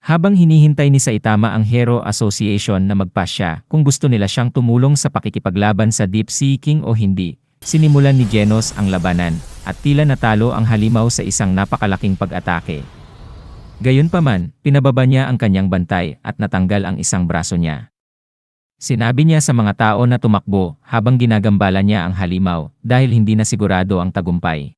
Habang hinihintay ni Saitama ang Hero Association na magpasya kung gusto nila siyang tumulong sa pakikipaglaban sa Deep Sea King o hindi, sinimulan ni Genos ang labanan, at tila natalo ang halimaw sa isang napakalaking pag-atake. Gayunpaman, pinababa niya ang kanyang bantay at natanggal ang isang braso niya. Sinabi niya sa mga tao na tumakbo habang ginagambala niya ang halimaw dahil hindi na sigurado ang tagumpay.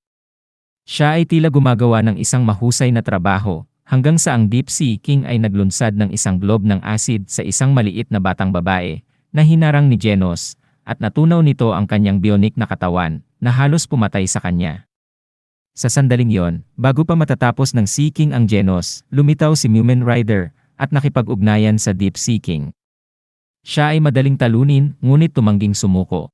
Siya ay tila gumagawa ng isang mahusay na trabaho hanggang sa ang Deep Sea King ay naglunsad ng isang globe ng acid sa isang maliit na batang babae na hinarang ni Genos at natunaw nito ang kanyang bionic na katawan na halos pumatay sa kanya. Sa sandaling yon, bago pa matatapos ng Sea King ang Genos, lumitaw si Mumen Rider at nakipag-ugnayan sa Deep Sea King. Siya ay madaling talunin ngunit tumangging sumuko.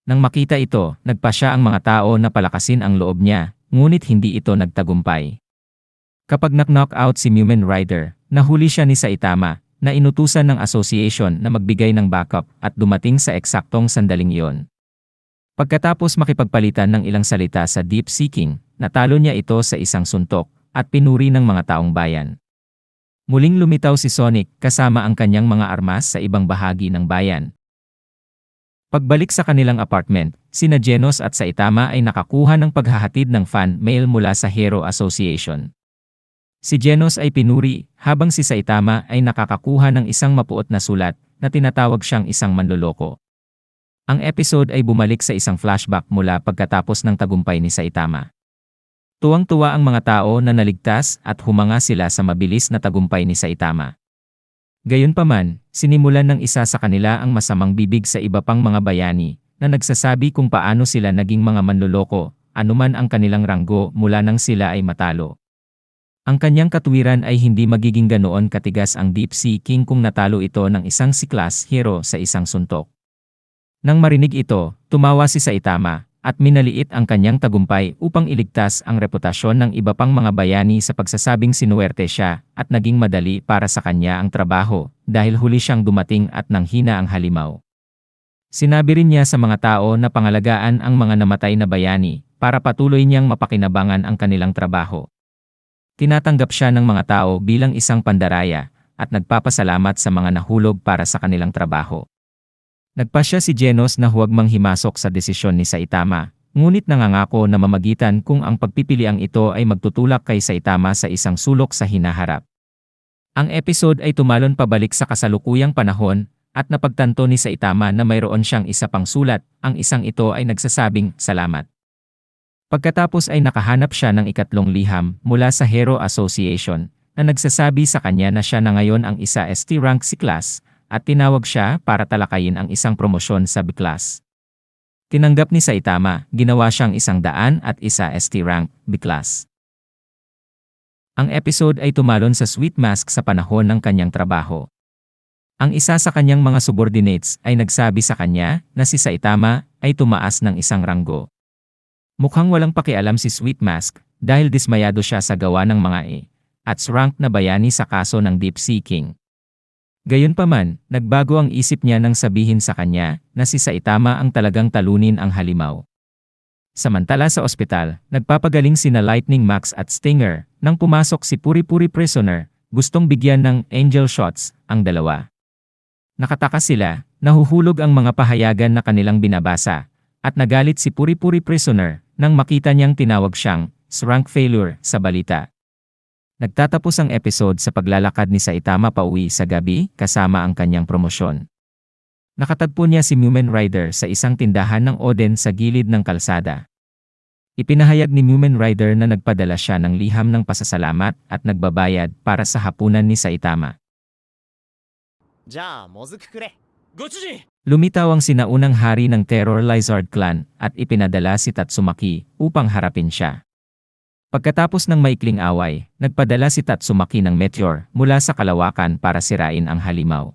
Nang makita ito, nagpasya ang mga tao na palakasin ang loob niya, ngunit hindi ito nagtagumpay. Kapag knock-out si Mumen Rider, nahuli siya ni Saitama na inutusan ng association na magbigay ng backup at dumating sa eksaktong sandaling iyon. Pagkatapos makipagpalitan ng ilang salita sa Deep Sea King, natalo niya ito sa isang suntok at pinuri ng mga taong bayan. Muling lumitaw si Sonic kasama ang kanyang mga armas sa ibang bahagi ng bayan. Pagbalik sa kanilang apartment, sina Genos at Saitama ay nakakuha ng paghahatid ng fan mail mula sa Hero Association. Si Genos ay pinuri, habang si Saitama ay nakakakuha ng isang mapuot na sulat na tinatawag siyang isang manloloko. Ang episode ay bumalik sa isang flashback mula pagkatapos ng tagumpay ni Saitama. Tuwang-tuwa ang mga tao na naligtas at humanga sila sa mabilis na tagumpay ni Saitama. Gayunpaman, sinimulan ng isa sa kanila ang masamang bibig sa iba pang mga bayani na nagsasabi kung paano sila naging mga manloloko, anuman ang kanilang ranggo mula nang sila ay matalo. Ang kanyang katuwiran ay hindi magiging ganoon katigas ang Deep Sea King kung natalo ito ng isang C-class hero sa isang suntok. Nang marinig ito, tumawa si Saitama at minaliit ang kanyang tagumpay upang iligtas ang reputasyon ng iba pang mga bayani sa pagsasabing sinuwerte siya at naging madali para sa kanya ang trabaho dahil huli siyang dumating at nanghina ang halimaw. Sinabi rin niya sa mga tao na pangalagaan ang mga namatay na bayani para patuloy niyang mapakinabangan ang kanilang trabaho. Tinatanggap siya ng mga tao bilang isang pandaraya at nagpapasalamat sa mga nahulog para sa kanilang trabaho. Nagpasya si Genos na huwag manghimasok sa desisyon ni Saitama, ngunit nangangako na mamagitan kung ang pagpipiliang ito ay magtutulak kay Saitama sa isang sulok sa hinaharap. Ang episode ay tumalon pabalik sa kasalukuyang panahon at napagtanto ni Saitama na mayroon siyang isa pang sulat, ang isang ito ay nagsasabing salamat. Pagkatapos ay nakahanap siya ng ikatlong liham mula sa Hero Association na nagsasabi sa kanya na siya na ngayon ang isa ST rank C-class, at tinawag siya para talakayin ang isang promosyon sa B-class. Tinanggap ni Saitama, ginawa siyang 100 at isa ST rank B-class. Ang episode ay tumalon sa Sweet Mask sa panahon ng kanyang trabaho. Ang isa sa kanyang mga subordinates ay nagsabi sa kanya na si Saitama ay tumaas ng isang ranggo. Mukhang walang pakialam si Sweet Mask dahil dismayado siya sa gawa ng mga at rank na bayani sa kaso ng Deep Sea King. Gayunpaman, nagbago ang isip niya nang sabihin sa kanya na si Saitama ang talagang talunin ang halimaw. Samantala sa ospital, nagpapagaling sina Lightning Max at Stinger nang pumasok si Puri-Puri Prisoner, gustong bigyan ng angel shots ang dalawa. Nakataka sila, nahuhulog ang mga pahayagan na kanilang binabasa, at nagalit si Puri-Puri Prisoner nang makita niyang tinawag siyang rank failure sa balita. Nagtatapos ang episode sa paglalakad ni Saitama pauwi sa gabi kasama ang kanyang promosyon. Nakatagpo niya si Mumen Rider sa isang tindahan ng Oden sa gilid ng kalsada. Ipinahayag ni Mumen Rider na nagpadala siya ng liham ng pasasalamat at nagbabayad para sa hapunan ni Saitama. Lumitaw ang sinaunang hari ng Terror Lizard Clan at ipinadala si Tatsumaki upang harapin siya. Pagkatapos ng maikling away, nagpadala si Tatsumaki ng meteor mula sa kalawakan para sirain ang halimaw.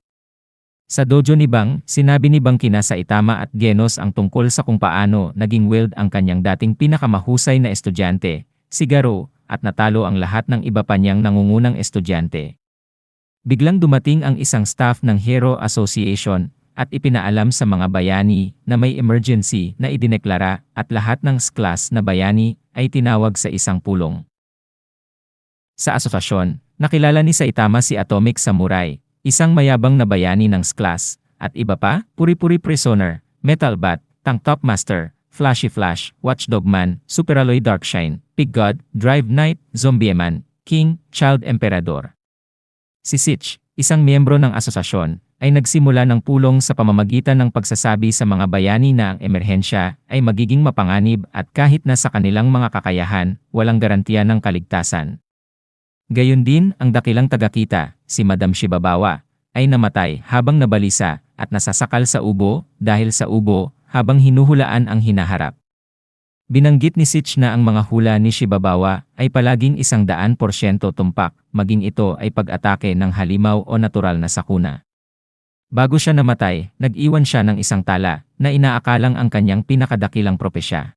Sa dojo ni Bang, sinabi ni Bang kina Saitama at Genos ang tungkol sa kung paano naging wild ang kanyang dating pinakamahusay na estudyante, si Garo, at natalo ang lahat ng iba pa niyang nangungunang estudyante. Biglang dumating ang isang staff ng Hero Association at ipinaalam sa mga bayani na may emergency na idineklara at lahat ng S-class na bayani ay tinawag sa isang pulong. Sa asosasyon, Nakilala ni Saitama si Atomic Samurai, isang mayabang na bayani ng S-Class, at iba pa, Puri-Puri Prisoner, Metal Bat, Tank Top Master, Flashy Flash, Watchdog Man, Super Alloy Darkshine, Pig God, Drive Knight, Zombieman, King, Child Emperador. Si Sitch, isang miyembro ng asosasyon, ay nagsimula ng pulong sa pamamagitan ng pagsasabi sa mga bayani na ang emerhensya ay magiging mapanganib at kahit na sa kanilang mga kakayahan, walang garantiya ng kaligtasan. Gayon din, ang dakilang tagakita, si Madam Shibabawa, ay namatay habang nabalisa at nasasakal sa ubo dahil sa ubo habang hinuhulaan ang hinaharap. Binanggit ni Sitch na ang mga hula ni Shibabawa ay palaging 100% tumpak, maging ito ay pag-atake ng halimaw o natural na sakuna. Bago siya namatay, nag-iwan siya ng isang tala na inaakalang ang kanyang pinakadakilang propesya.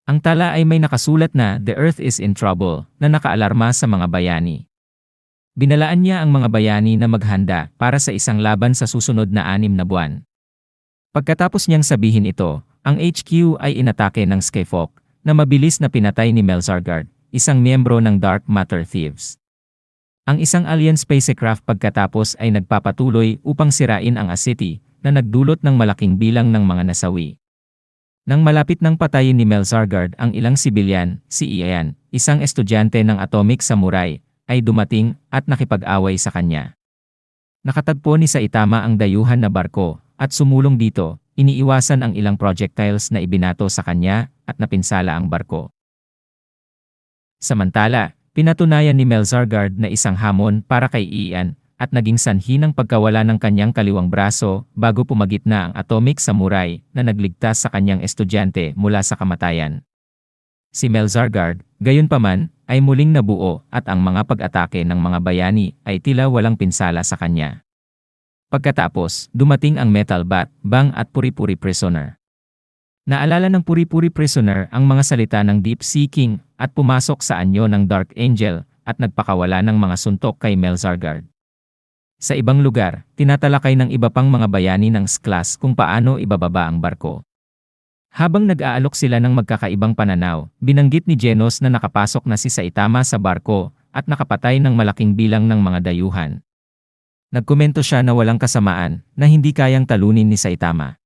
Ang tala ay may nakasulat na "The Earth is in trouble" na nakaalarma sa mga bayani. Binalaan niya ang mga bayani na maghanda para sa isang laban sa susunod na 6 na buwan. Pagkatapos niyang sabihin ito, ang HQ ay inatake ng Skyfolk na mabilis na pinatay ni Melzargard, isang miyembro ng Dark Matter Thieves. Ang isang alien spacecraft pagkatapos ay nagpapatuloy upang sirain ang City na nagdulot ng malaking bilang ng mga nasawi. Nang malapit ng patayin ni Melzargard ang ilang sibilyan, si Ian, isang estudyante ng Atomic Samurai, ay dumating at nakipag-away sa kanya. Nakatagpo ni Saitama ang dayuhan na barko at sumulong dito, iniiwasan ang ilang projectiles na ibinato sa kanya at napinsala ang barko. Samantala, pinatunayan ni Melzargard na isang hamon para kay Ian at naging sanhi ng pagkawala ng kanyang kaliwang braso bago pumagitna ang Atomic Samurai na nagligtas sa kanyang estudyante mula sa kamatayan. Si Melzargard, gayunpaman, ay muling nabuo at ang mga pag-atake ng mga bayani ay tila walang pinsala sa kanya. Pagkatapos, dumating ang Metal Bat, Bang at Puri-Puri Prisoner. Naalala ng Puri-Puri Prisoner ang mga salita ng Deep Sea King at pumasok sa anyo ng Dark Angel at nagpakawala ng mga suntok kay Melzargard. Sa ibang lugar, tinatalakay ng iba pang mga bayani ng S-Class kung paano ibababa ang barko. Habang nag-aalok sila ng magkakaibang pananaw, binanggit ni Genos na nakapasok na si Saitama sa barko at nakapatay ng malaking bilang ng mga dayuhan. Nagkomento siya na walang kasamaan na hindi kayang talunin ni Saitama.